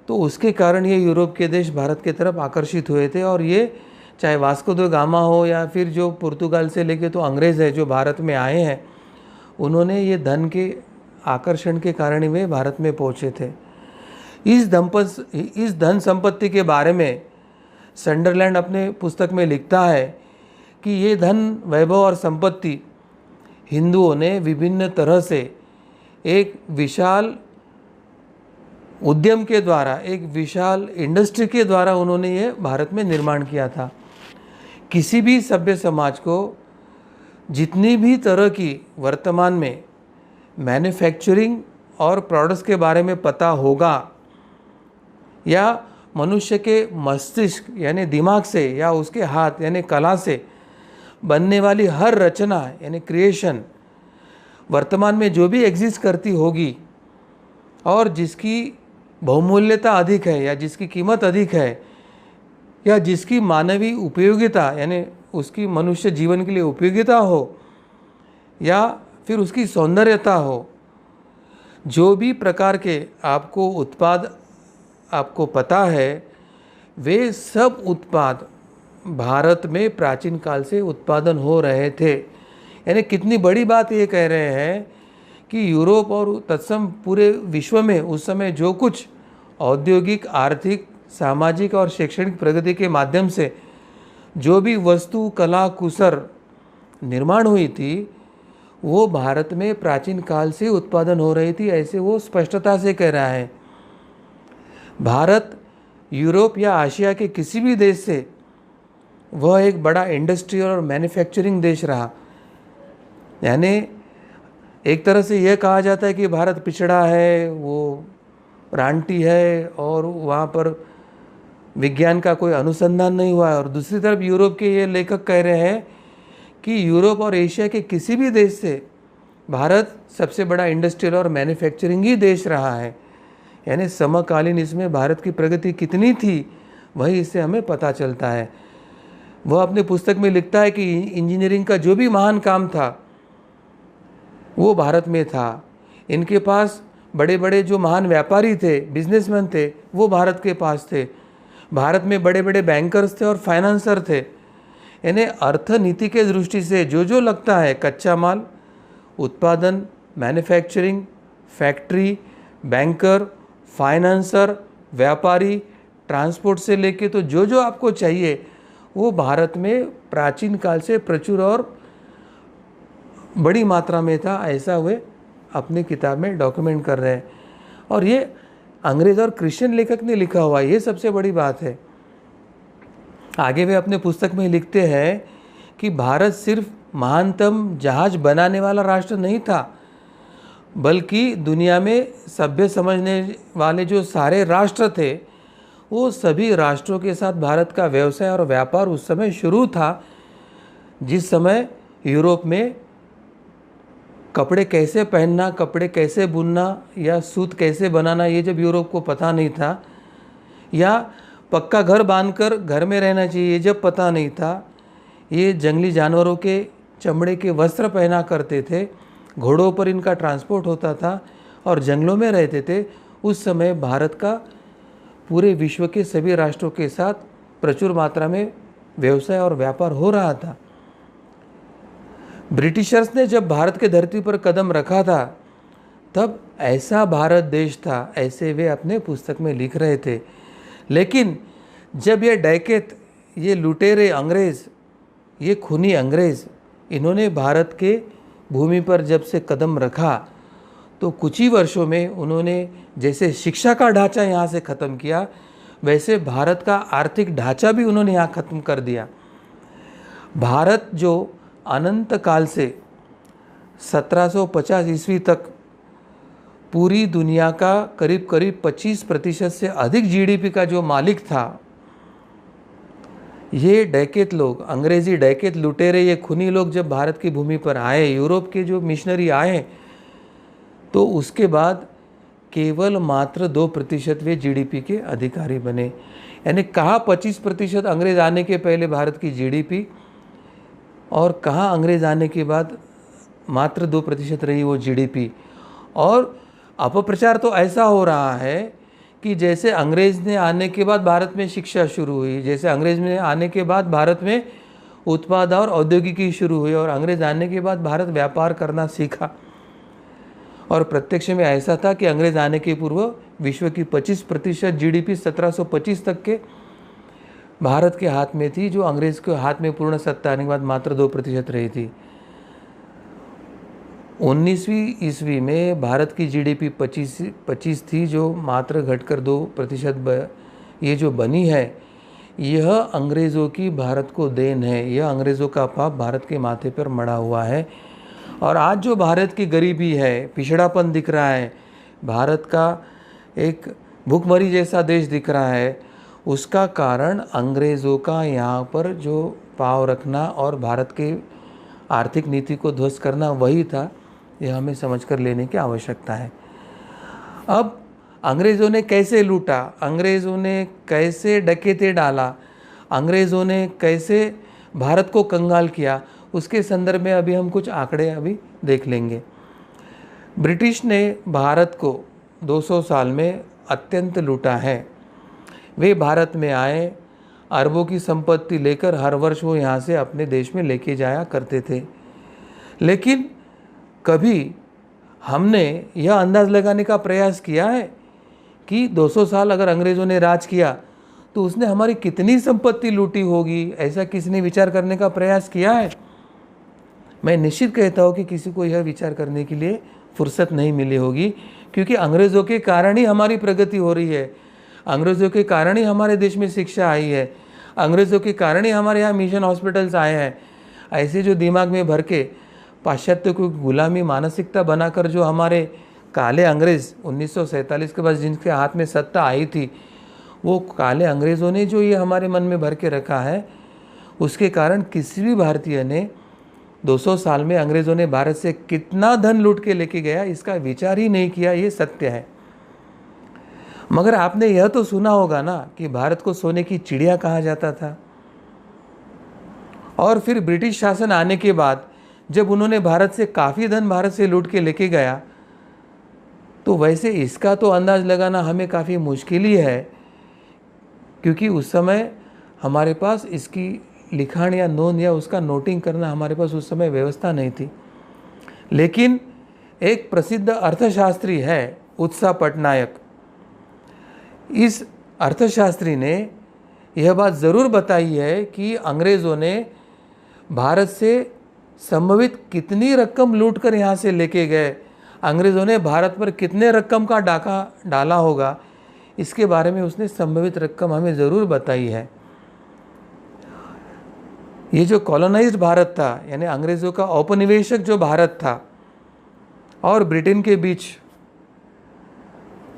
तो उसके कारण ये यूरोप के देश भारत की तरफ आकर्षित हुए थे। और ये चाहे वास्को द गामा हो या फिर जो पुर्तगाल से लेके तो अंग्रेज़ है जो भारत में आए हैं, उन्होंने ये धन के आकर्षण के कारण ही वे भारत में पहुँचे थे। इस धन संपत्ति के बारे में संडरलैंड अपने पुस्तक में लिखता है कि ये धन वैभव और संपत्ति हिंदुओं ने विभिन्न तरह से एक विशाल उद्यम के द्वारा, एक विशाल इंडस्ट्री के द्वारा उन्होंने ये भारत में निर्माण किया था। किसी भी सभ्य समाज को जितनी भी तरह की वर्तमान में मैन्युफैक्चरिंग और प्रोडक्ट्स के बारे में पता होगा या मनुष्य के मस्तिष्क यानी दिमाग से या उसके हाथ यानी कला से बनने वाली हर रचना यानी क्रिएशन वर्तमान में जो भी एग्जिस्ट करती होगी और जिसकी बहुमूल्यता अधिक है या जिसकी कीमत अधिक है या जिसकी मानवीय उपयोगिता यानी उसकी मनुष्य जीवन के लिए उपयोगिता हो या फिर उसकी सौंदर्यता हो, जो भी प्रकार के आपको उत्पाद आपको पता है, वे सब उत्पाद भारत में प्राचीन काल से उत्पादन हो रहे थे। यानी कितनी बड़ी बात ये कह रहे हैं कि यूरोप और तत्सम पूरे विश्व में उस समय जो कुछ औद्योगिक, आर्थिक, सामाजिक और शैक्षणिक प्रगति के माध्यम से जो भी वस्तु, कला, कुसर निर्माण हुई थी, वो भारत में प्राचीन काल से उत्पादन हो रही थी, ऐसे वो स्पष्टता से कह रहा है। भारत यूरोप या आशिया के किसी भी देश से वह एक बड़ा इंडस्ट्रियल और मैन्युफैक्चरिंग देश रहा। यानी एक तरह से यह कहा जाता है कि भारत पिछड़ा है, वो रानटी है और वहाँ पर विज्ञान का कोई अनुसंधान नहीं हुआ है। और दूसरी तरफ यूरोप के ये लेखक कह रहे हैं कि यूरोप और एशिया के किसी भी देश से भारत सबसे बड़ा इंडस्ट्रियल और मैन्युफैक्चरिंग ही देश रहा है। यानी समकालीन इसमें भारत की प्रगति कितनी थी वही इससे हमें पता चलता है। वह अपने पुस्तक में लिखता है कि इंजीनियरिंग का जो भी महान काम था वो भारत में था। इनके पास बड़े बड़े जो महान व्यापारी थे, बिजनेसमैन थे, वो भारत के पास थे। भारत में बड़े बड़े बैंकर्स थे और फाइनेंसर थे। यानी अर्थनीति के दृष्टि से जो जो लगता है, कच्चा माल, उत्पादन, मैन्युफैक्चरिंग, फैक्ट्री, बैंकर, फाइनेंसर, व्यापारी, ट्रांसपोर्ट से लेके तो जो जो आपको चाहिए वो भारत में प्राचीन काल से प्रचुर और बड़ी मात्रा में था, ऐसा वे अपनी किताब में डॉक्यूमेंट कर रहे हैं। और ये अंग्रेज़ और क्रिश्चियन लेखक ने लिखा हुआ, ये सबसे बड़ी बात है। आगे वे अपने पुस्तक में लिखते हैं कि भारत सिर्फ महानतम जहाज बनाने वाला राष्ट्र नहीं था, बल्कि दुनिया में सभ्य समझने वाले जो सारे राष्ट्र थे वो सभी राष्ट्रों के साथ भारत का व्यवसाय और व्यापार उस समय शुरू था, जिस समय यूरोप में कपड़े कैसे पहनना, कपड़े कैसे बुनना या सूत कैसे बनाना ये जब यूरोप को पता नहीं था, या पक्का घर बांधकर घर में रहना चाहिए ये जब पता नहीं था, ये जंगली जानवरों के चमड़े के वस्त्र पहना करते थे, घोड़ों पर इनका ट्रांसपोर्ट होता था और जंगलों में रहते थे। उस समय भारत का पूरे विश्व के सभी राष्ट्रों के साथ प्रचुर मात्रा में व्यवसाय और व्यापार हो रहा था। ब्रिटिशर्स ने जब भारत के धरती पर कदम रखा था तब ऐसा भारत देश था, ऐसे वे अपने पुस्तक में लिख रहे थे। लेकिन जब ये डैकेत, ये लुटेरे अंग्रेज़, ये खूनी अंग्रेज़, इन्होंने भारत के भूमि पर जब से कदम रखा तो कुछ ही वर्षों में उन्होंने जैसे शिक्षा का ढांचा यहाँ से ख़त्म किया, वैसे भारत का आर्थिक ढांचा भी उन्होंने यहाँ ख़त्म कर दिया। भारत जो अनंत काल से 1750 ईस्वी तक पूरी दुनिया का करीब करीब 25% से अधिक जीडीपी का जो मालिक था, ये डैकेत लोग, अंग्रेजी डैकेत लुटेरे, ये खूनी लोग जब भारत की भूमि पर आए, यूरोप के जो मिशनरी आए, तो उसके बाद केवल मात्र 2% वे जीडीपी के अधिकारी बने। यानी कहाँ 25% अंग्रेज आने के पहले भारत की जीडीपी, और कहाँ अंग्रेज आने के बाद मात्र 2% रही वो जीडीपी। और अपप्रचार तो ऐसा हो रहा है कि जैसे अंग्रेज ने आने के बाद भारत में शिक्षा शुरू हुई, जैसे अंग्रेज ने आने के बाद भारत में उत्पाद और औद्योगिकी शुरू हुई, और अंग्रेज आने के बाद भारत व्यापार करना सीखा। और प्रत्यक्ष में ऐसा था कि अंग्रेज आने के पूर्व विश्व की 25% जीडीपी 1725 तक के भारत के हाथ में थी, जो अंग्रेज के हाथ में पूर्ण सत्ता आने के बाद मात्र 2% रही थी। 19वीं ईस्वी में भारत की जीडीपी 25 थी, जो मात्र घटकर 2% ये जो बनी है, यह अंग्रेज़ों की भारत को देन है। यह अंग्रेज़ों का पाप भारत के माथे पर मढ़ा हुआ है। और आज जो भारत की गरीबी है, पिछड़ापन दिख रहा है, भारत का एक भूखमरी जैसा देश दिख रहा है, उसका कारण अंग्रेज़ों का यहाँ पर जो पाँव रखना और भारत के आर्थिक नीति को ध्वस्त करना वही था। यह हमें समझकर लेने की आवश्यकता है। अब अंग्रेज़ों ने कैसे लूटा, अंग्रेज़ों ने कैसे डकैते डाला, अंग्रेज़ों ने कैसे भारत को कंगाल किया, उसके संदर्भ में अभी हम कुछ आंकड़े अभी देख लेंगे। ब्रिटिश ने भारत को 200 साल में अत्यंत लूटा है। वे भारत में आए, अरबों की संपत्ति लेकर हर वर्ष वो यहाँ से अपने देश में लेके जाया करते थे। लेकिन कभी हमने यह अंदाज़ लगाने का प्रयास किया है कि 200 साल अगर अंग्रेज़ों ने राज किया तो उसने हमारी कितनी संपत्ति लूटी होगी? ऐसा किसी ने विचार करने का प्रयास किया है? मैं निश्चित कहता हूँ कि किसी को यह विचार करने के लिए फुर्सत नहीं मिली होगी, क्योंकि अंग्रेज़ों के कारण ही हमारी प्रगति हो रही है, अंग्रेज़ों के कारण ही हमारे देश में शिक्षा आई है, अंग्रेज़ों के कारण ही हमारे यहाँ मिशन हॉस्पिटल्स आए हैं। ऐसे जो दिमाग में भर के पाश्चात्य को गुलामी मानसिकता बनाकर जो हमारे काले अंग्रेज़ 1947 के बाद जिनके हाथ में सत्ता आई थी, वो काले अंग्रेज़ों ने जो ये हमारे मन में भर के रखा है, उसके कारण किसी भी भारतीय ने 200 साल में अंग्रेज़ों ने भारत से कितना धन लूट के लेके गया इसका विचार ही नहीं किया। ये सत्य है। मगर आपने यह तो सुना होगा ना कि भारत को सोने की चिड़िया कहा जाता था। और फिर ब्रिटिश शासन आने के बाद जब उन्होंने भारत से काफ़ी धन भारत से लूट के लेके गया, तो वैसे इसका तो अंदाज़ लगाना हमें काफ़ी मुश्किल ही है, क्योंकि उस समय हमारे पास इसकी लिखाण या नोंद या उसका नोटिंग करना हमारे पास उस समय व्यवस्था नहीं थी। लेकिन एक प्रसिद्ध अर्थशास्त्री है उत्साह पटनायक। इस अर्थशास्त्री ने यह बात ज़रूर बताई है कि अंग्रेज़ों ने भारत से संभवित कितनी रकम लूटकर यहाँ से लेके गए, अंग्रेज़ों ने भारत पर कितने रकम का डाका डाला होगा, इसके बारे में उसने संभवित रकम हमें ज़रूर बताई है। ये जो कॉलोनाइज्ड भारत था, यानी अंग्रेज़ों का औपनिवेशक जो भारत था, और ब्रिटेन के बीच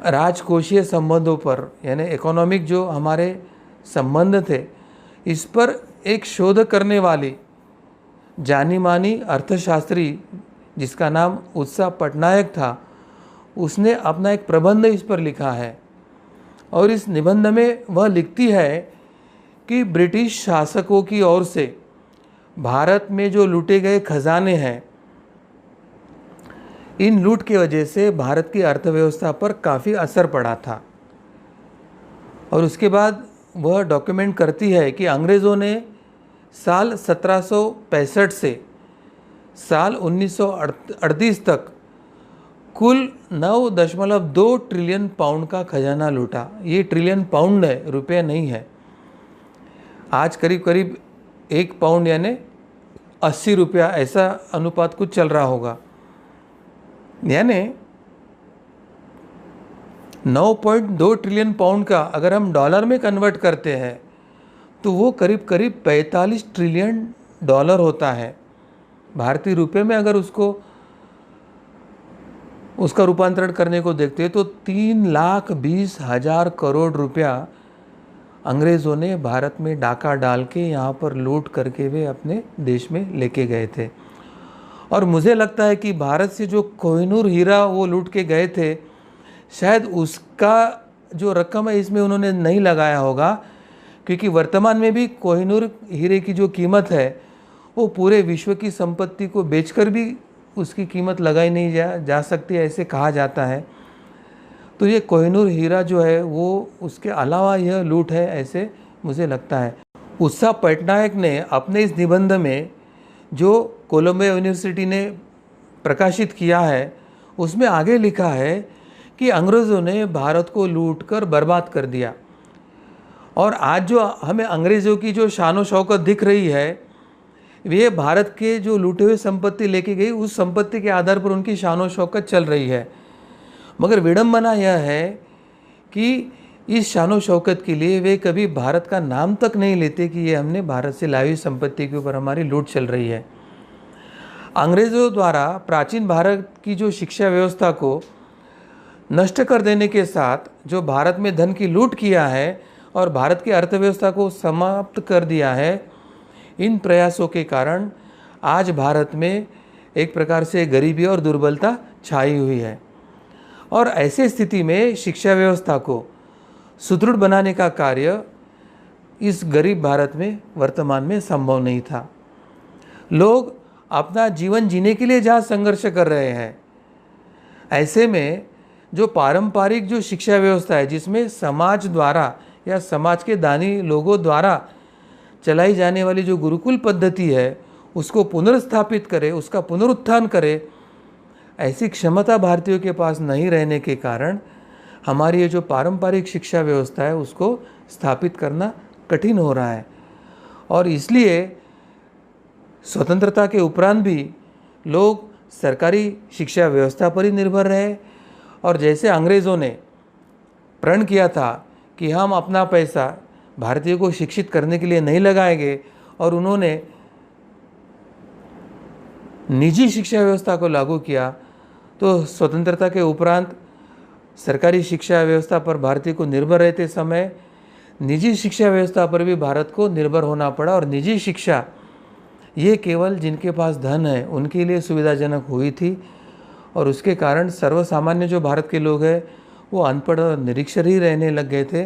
राजकोषीय संबंधों पर, यानी इकोनॉमिक जो हमारे संबंध थे, इस पर एक शोध करने वाली जानी मानी अर्थशास्त्री जिसका नाम उत्साह पटनायक था, उसने अपना एक प्रबंध इस पर लिखा है। और इस निबंध में वह लिखती है कि ब्रिटिश शासकों की ओर से भारत में जो लूटे गए खजाने हैं, इन लूट की वजह से भारत की अर्थव्यवस्था पर काफ़ी असर पड़ा था। और उसके बाद वह डॉक्यूमेंट करती है कि अंग्रेज़ों ने साल 1765 से साल 1938 तक कुल 9.2 ट्रिलियन पाउंड का खजाना लूटा। ये ट्रिलियन पाउंड है, रुपये नहीं है। आज करीब करीब 1 पाउंड यानी 80 रुपया, ऐसा अनुपात कुछ चल रहा होगा। यानी 9.2 ट्रिलियन पाउंड का अगर हम डॉलर में कन्वर्ट करते हैं तो वो करीब करीब 45 ट्रिलियन डॉलर होता है। भारतीय रुपये में अगर उसका रूपांतरण करने को देखते हैं तो 3,20,000 करोड़ रुपया अंग्रेज़ों ने भारत में डाका डाल के यहाँ पर लूट करके वे अपने देश में लेके गए थे। और मुझे लगता है कि भारत से जो कोहिनूर हीरा वो लूट के गए थे, शायद उसका जो रकम है इसमें उन्होंने नहीं लगाया होगा, क्योंकि वर्तमान में भी कोहिनूर हीरे की जो कीमत है वो पूरे विश्व की संपत्ति को बेचकर भी उसकी कीमत लगाई नहीं जा सकती, ऐसे कहा जाता है। तो ये कोहिनूर हीरा जो है वो उसके अलावा यह लूट है, ऐसे मुझे लगता है। उत्साह पटनायक ने अपने इस निबंध में जो कोलंबिया यूनिवर्सिटी ने प्रकाशित किया है उसमें आगे लिखा है कि अंग्रेज़ों ने भारत को लूट कर बर्बाद कर दिया, और आज जो हमें अंग्रेज़ों की जो शान शौकत दिख रही है वे भारत के जो लूटे हुए संपत्ति लेके गई उस संपत्ति के आधार पर उनकी शान शौकत चल रही है। मगर विडंबना यह है कि इस शान शौकत के लिए वे कभी भारत का नाम तक नहीं लेते कि ये हमने भारत से लाई हुई संपत्ति के ऊपर हमारी लूट चल रही है। अंग्रेज़ों द्वारा प्राचीन भारत की जो शिक्षा व्यवस्था को नष्ट कर देने के साथ जो भारत में धन की लूट किया है और भारत की अर्थव्यवस्था को समाप्त कर दिया है, इन प्रयासों के कारण आज भारत में एक प्रकार से गरीबी और दुर्बलता छाई हुई है। और ऐसे स्थिति में शिक्षा व्यवस्था को सुदृढ़ बनाने का कार्य इस गरीब भारत में वर्तमान में संभव नहीं था। लोग अपना जीवन जीने के लिए जहाँ संघर्ष कर रहे हैं, ऐसे में जो पारंपरिक जो शिक्षा व्यवस्था है जिसमें समाज द्वारा या समाज के दानी लोगों द्वारा चलाई जाने वाली जो गुरुकुल पद्धति है उसको पुनर्स्थापित करे, उसका पुनरुत्थान करे, ऐसी क्षमता भारतीयों के पास नहीं रहने के कारण हमारी ये जो पारंपरिक शिक्षा व्यवस्था है उसको स्थापित करना कठिन हो रहा है। और इसलिए स्वतंत्रता के उपरांत भी लोग सरकारी शिक्षा व्यवस्था पर ही निर्भर रहे, और जैसे अंग्रेज़ों ने प्रण किया था कि हम अपना पैसा भारतीयों को शिक्षित करने के लिए नहीं लगाएंगे, और उन्होंने निजी शिक्षा व्यवस्था को लागू किया, तो स्वतंत्रता के उपरांत सरकारी शिक्षा व्यवस्था पर भारतीय को निर्भर रहते समय निजी शिक्षा व्यवस्था पर भी भारत को निर्भर होना पड़ा। और निजी शिक्षा ये केवल जिनके पास धन है उनके लिए सुविधाजनक हुई थी, और उसके कारण सर्वसामान्य जो भारत के लोग हैं वो अनपढ़ और निरक्षर ही रहने लग गए थे।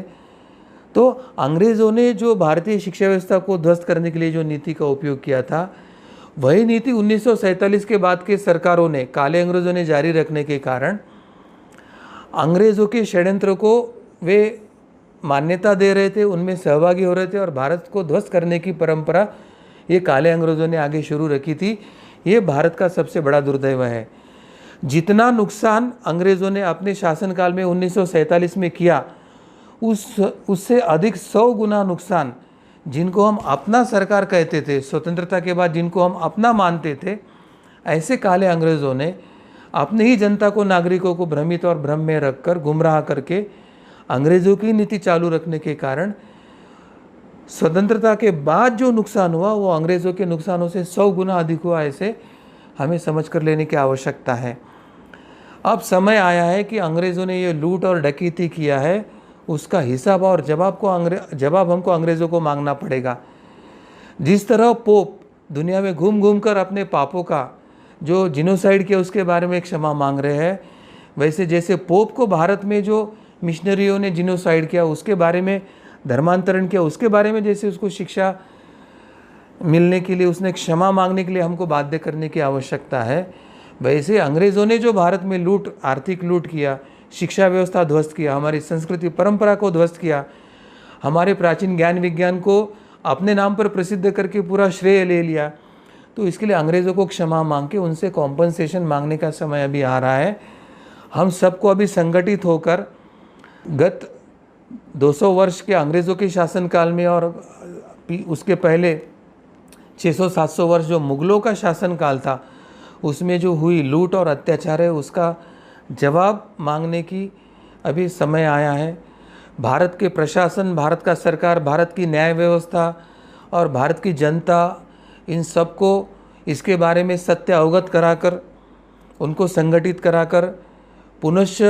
तो अंग्रेज़ों ने जो भारतीय शिक्षा व्यवस्था को ध्वस्त करने के लिए जो नीति का उपयोग किया था, वही नीति 1947 के बाद के सरकारों ने, काले अंग्रेज़ों ने जारी रखने के कारण अंग्रेज़ों के षड्यंत्र को वे मान्यता दे रहे थे, उनमें सहभागी हो रहे थे, और भारत को ध्वस्त करने की परंपरा ये काले अंग्रेज़ों ने आगे शुरू रखी थी। ये भारत का सबसे बड़ा दुर्दैव है। जितना नुकसान अंग्रेज़ों ने अपने शासनकाल में 1947 में किया, उससे अधिक 100 गुना नुकसान जिनको हम अपना सरकार कहते थे, स्वतंत्रता के बाद जिनको हम अपना मानते थे, ऐसे काले अंग्रेज़ों ने अपने ही जनता को, नागरिकों को भ्रमित और भ्रम में रखकर गुमराह करके अंग्रेज़ों की नीति चालू रखने के कारण स्वतंत्रता के बाद जो नुकसान हुआ वो अंग्रेज़ों के नुकसानों से 100 गुना अधिक हुआ। ऐसे हमें समझ कर लेने की आवश्यकता है। अब समय आया है कि अंग्रेज़ों ने ये लूट और डकैती किया है, उसका हिसाब और जवाब हमको अंग्रेज़ों को मांगना पड़ेगा। जिस तरह पोप दुनिया में घूम घूम कर अपने पापों का जो जिनोसाइड किया उसके बारे में क्षमा मांग रहे हैं, वैसे जैसे पोप को भारत में जो मिशनरियों ने जिनोसाइड किया उसके बारे में, धर्मांतरण किया उसके बारे में जैसे उसको शिक्षा मिलने के लिए, उसने क्षमा मांगने के लिए हमको बाध्य करने की आवश्यकता है, वैसे अंग्रेज़ों ने जो भारत में लूट, आर्थिक लूट किया, शिक्षा व्यवस्था ध्वस्त किया, हमारी संस्कृति परंपरा को ध्वस्त किया, हमारे प्राचीन ज्ञान विज्ञान को अपने नाम पर प्रसिद्ध करके पूरा श्रेय ले लिया, तो इसके लिए अंग्रेज़ों को क्षमा मांग के उनसे कॉम्पनसेशन मांगने का समय अभी आ रहा है। हम सबको अभी संगठित होकर गत 200 वर्ष के अंग्रेज़ों के शासनकाल में और उसके पहले 600-700 वर्ष जो मुग़लों का शासनकाल था उसमें जो हुई लूट और अत्याचार है उसका जवाब मांगने की अभी समय आया है। भारत के प्रशासन, भारत का सरकार, भारत की न्याय व्यवस्था और भारत की जनता, इन सबको इसके बारे में सत्य अवगत कराकर, उनको संगठित कराकर पुनश्च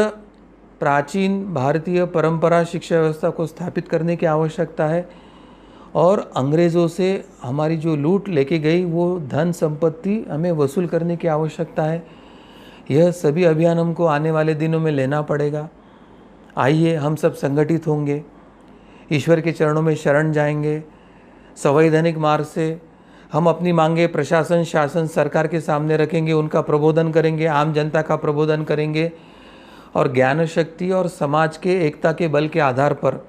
प्राचीन भारतीय परंपरा शिक्षा व्यवस्था को स्थापित करने की आवश्यकता है और अंग्रेज़ों से हमारी जो लूट लेके गई वो धन संपत्ति हमें वसूल करने की आवश्यकता है। यह सभी अभियान हमको आने वाले दिनों में लेना पड़ेगा। आइए हम सब संगठित होंगे, ईश्वर के चरणों में शरण जाएंगे। संवैधानिक मार्ग से हम अपनी मांगे प्रशासन, शासन, सरकार के सामने रखेंगे, उनका प्रबोधन करेंगे, आम जनता का प्रबोधन करेंगे और ज्ञान शक्ति और समाज के एकता के बल के आधार पर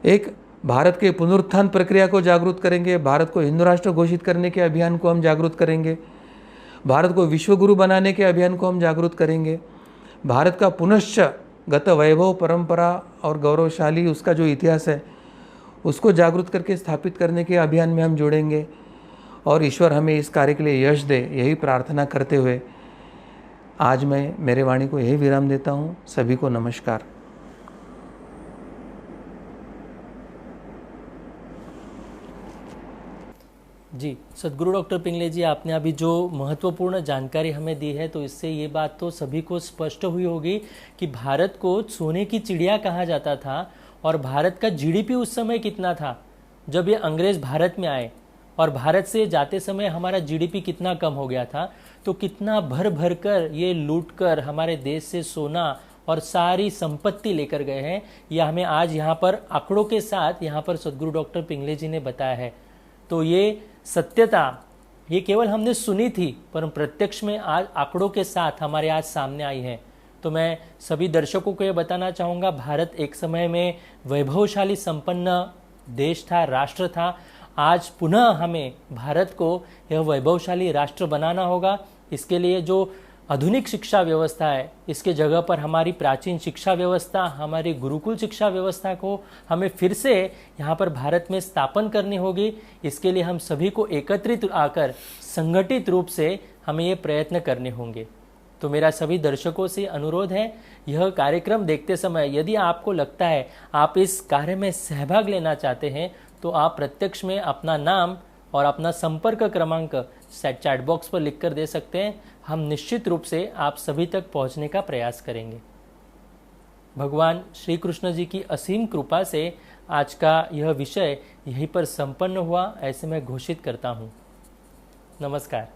एक भारत के पुनरुत्थान प्रक्रिया को जागरूक करेंगे। भारत को हिंदू राष्ट्र घोषित करने के अभियान को हम जागरूक करेंगे। भारत को विश्वगुरु बनाने के अभियान को हम जागरूक करेंगे। भारत का पुनश्च गत वैभव, परंपरा और गौरवशाली उसका जो इतिहास है उसको जागरूक करके स्थापित करने के अभियान में हम जुड़ेंगे और ईश्वर हमें इस कार्य के लिए यश दे, यही प्रार्थना करते हुए आज मैं मेरे वाणी को यही विराम देता हूँ। सभी को नमस्कार। जी, सद्गुरु डॉक्टर पिंगले जी, आपने अभी जो महत्वपूर्ण जानकारी हमें दी है तो इससे ये बात तो सभी को स्पष्ट हुई होगी कि भारत को सोने की चिड़िया कहा जाता था और भारत का जीडीपी उस समय कितना था जब ये अंग्रेज भारत में आए, और भारत से जाते समय हमारा जीडीपी कितना कम हो गया था। तो कितना भर भर कर ये लूट कर हमारे देश से सोना और सारी संपत्ति लेकर गए हैं, यह हमें आज यहाँ पर आंकड़ों के साथ यहाँ पर सद्गुरु डॉक्टर पिंगले जी ने बताया है। तो ये सत्यता ये केवल हमने सुनी थी, पर प्रत्यक्ष में आज आंकड़ों के साथ हमारे आज सामने आई है। तो मैं सभी दर्शकों को ये बताना चाहूँगा, भारत एक समय में वैभवशाली संपन्न देश था, राष्ट्र था। आज पुनः हमें भारत को यह वैभवशाली राष्ट्र बनाना होगा। इसके लिए जो आधुनिक शिक्षा व्यवस्था है, इसके जगह पर हमारी प्राचीन शिक्षा व्यवस्था, हमारी गुरुकुल शिक्षा व्यवस्था को हमें फिर से यहाँ पर भारत में स्थापन करनी होगी। इसके लिए हम सभी को एकत्रित आकर संगठित रूप से हमें ये प्रयत्न करने होंगे। तो मेरा सभी दर्शकों से अनुरोध है, यह कार्यक्रम देखते समय यदि आपको लगता है आप इस कार्य में सहभाग लेना चाहते हैं तो आप प्रत्यक्ष में अपना नाम और अपना संपर्क क्रमांक चैट बॉक्स पर लिख कर दे सकते हैं। हम निश्चित रूप से आप सभी तक पहुंचने का प्रयास करेंगे। भगवान श्री कृष्ण जी की असीम कृपा से आज का यह विषय यहीं पर संपन्न हुआ, ऐसे मैं घोषित करता हूँ। नमस्कार।